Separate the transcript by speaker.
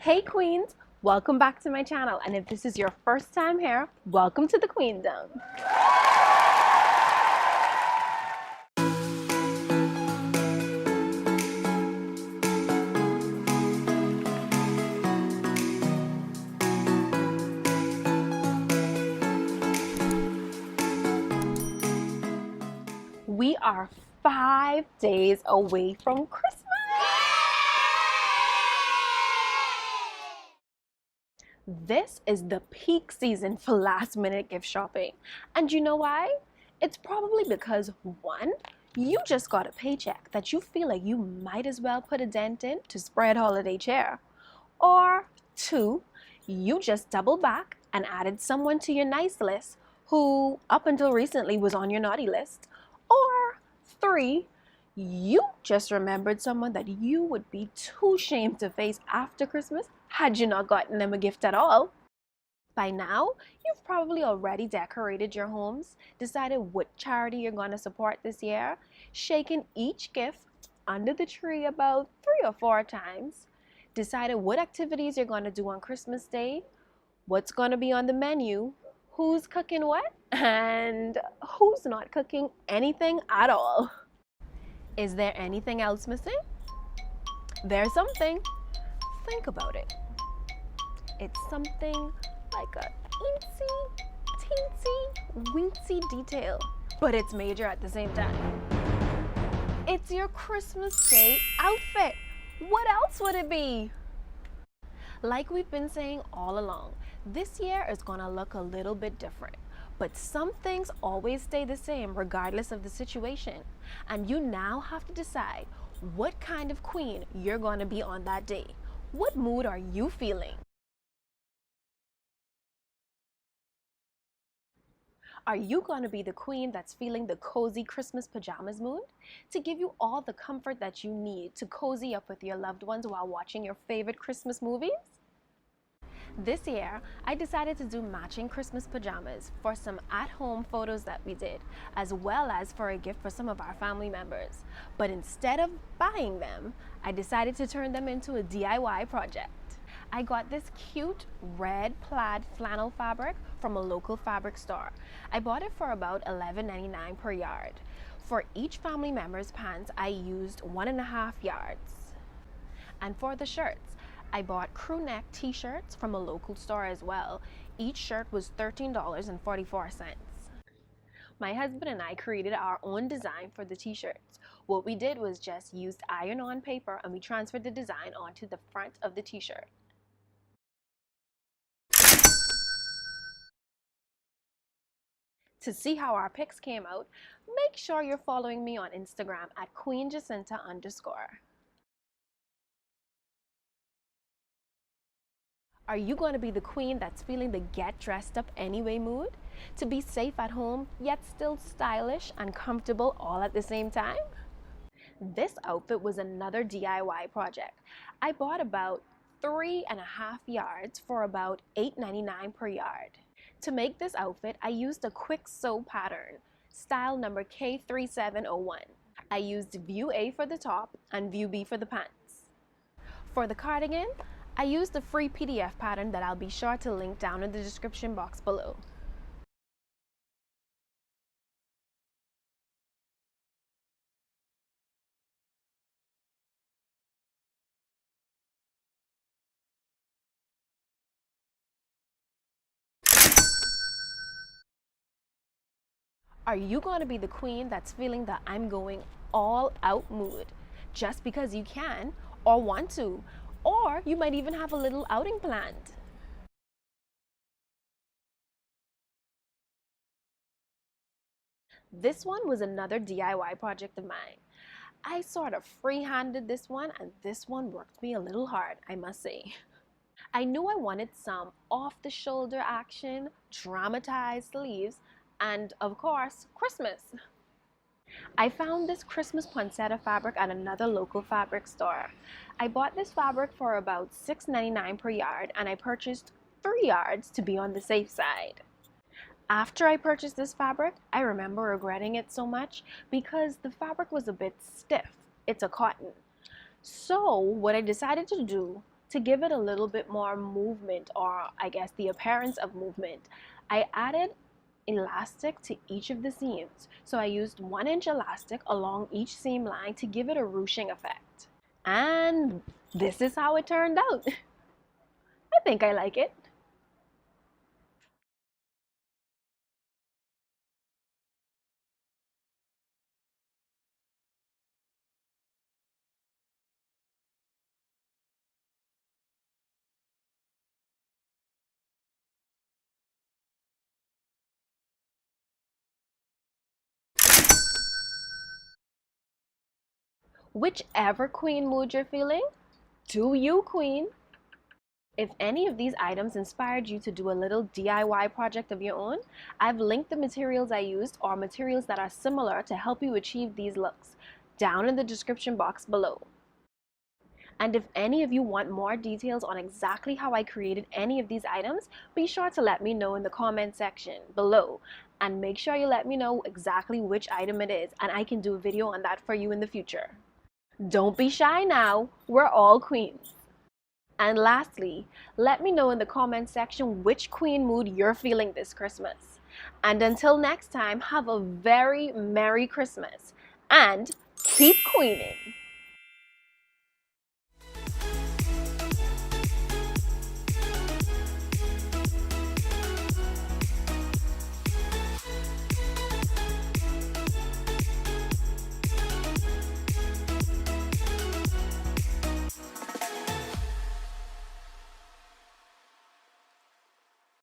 Speaker 1: Hey Queens, welcome back to my channel, and if this is your first time here, welcome to the Queendom. We are 5 days away from Christmas. This is the peak season for last minute gift shopping. And you know why? It's probably because one, you just got a paycheck that you feel like you might as well put a dent in to spread holiday cheer. Or two, you just doubled back and added someone to your nice list who up until recently was on your naughty list. Or three, you just remembered someone that you would be too ashamed to face after Christmas had you not gotten them a gift at all. By now, you've probably already decorated your homes, decided what charity you're going to support this year, shaken each gift under the tree about 3 or 4 times, decided what activities you're going to do on Christmas Day, what's going to be on the menu, who's cooking what, and who's not cooking anything at all. Is there anything else missing? There's something. Think about it. It's something like a teensy, weensy detail, but it's major at the same time. It's your Christmas Day outfit. What else would it be? Like we've been saying all along, this year is gonna look a little bit different, but some things always stay the same regardless of the situation. And you now have to decide what kind of queen you're gonna be on that day. What mood are you feeling? Are you going to be the queen that's feeling the cozy Christmas pajamas mood? To give you all the comfort that you need to cozy up with your loved ones while watching your favorite Christmas movies? This year, I decided to do matching Christmas pajamas for some at-home photos that we did, as well as for a gift for some of our family members. But instead of buying them, I decided to turn them into a DIY project. I got this cute red plaid flannel fabric from a local fabric store. I bought it for about $11.99 per yard. For each family member's pants, I used 1.5 yards. And for the shirts, I bought crew neck t-shirts from a local store as well. Each shirt was $13.44. My husband and I created our own design for the t-shirts. What we did was just used iron-on paper and we transferred the design onto the front of the t-shirt. To see how our pics came out, make sure you're following me on Instagram at @QueenJacinta_. Are you going to be the queen that's feeling the get dressed up anyway mood? To be safe at home, yet still stylish and comfortable all at the same time? This outfit was another DIY project. I bought about 3.5 yards for about $8.99 per yard. To make this outfit, I used a quick sew pattern, style number K3701. I used view A for the top and view B for the pants. For the cardigan, I used the free PDF pattern that I'll be sure to link down in the description box below. Are you going to be the queen that's feeling the I'm going all out mood just because you can or want to, or you might even have a little outing planned? This one was another DIY project of mine. I sort of free-handed this one, and this one worked me a little hard, I must say. I knew I wanted some off-the-shoulder action, dramatized sleeves, and of course, Christmas. I found this Christmas poinsettia fabric at another local fabric store. I bought this fabric for about $6.99 per yard, and I purchased 3 yards to be on the safe side. After I purchased this fabric, I remember regretting it so much because the fabric was a bit stiff. It's a cotton. So what I decided to do To give it a little bit more movement, or I guess the appearance of movement, I added elastic to each of the seams. So I used 1-inch elastic along each seam line to give it a ruching effect. And this is how it turned out. I think I like it. Whichever queen mood you're feeling, do you, queen. If any of these items inspired you to do a little DIY project of your own, I've linked the materials I used or materials that are similar to help you achieve these looks down in the description box below. And if any of you want more details on exactly how I created any of these items, be sure to let me know in the comment section below. And make sure you let me know exactly which item it is, and I can do a video on that for you in the future. Don't be shy now, we're all queens. And lastly, let me know in the comment section which queen mood you're feeling this Christmas. And until next time, have a very Merry Christmas and keep queening.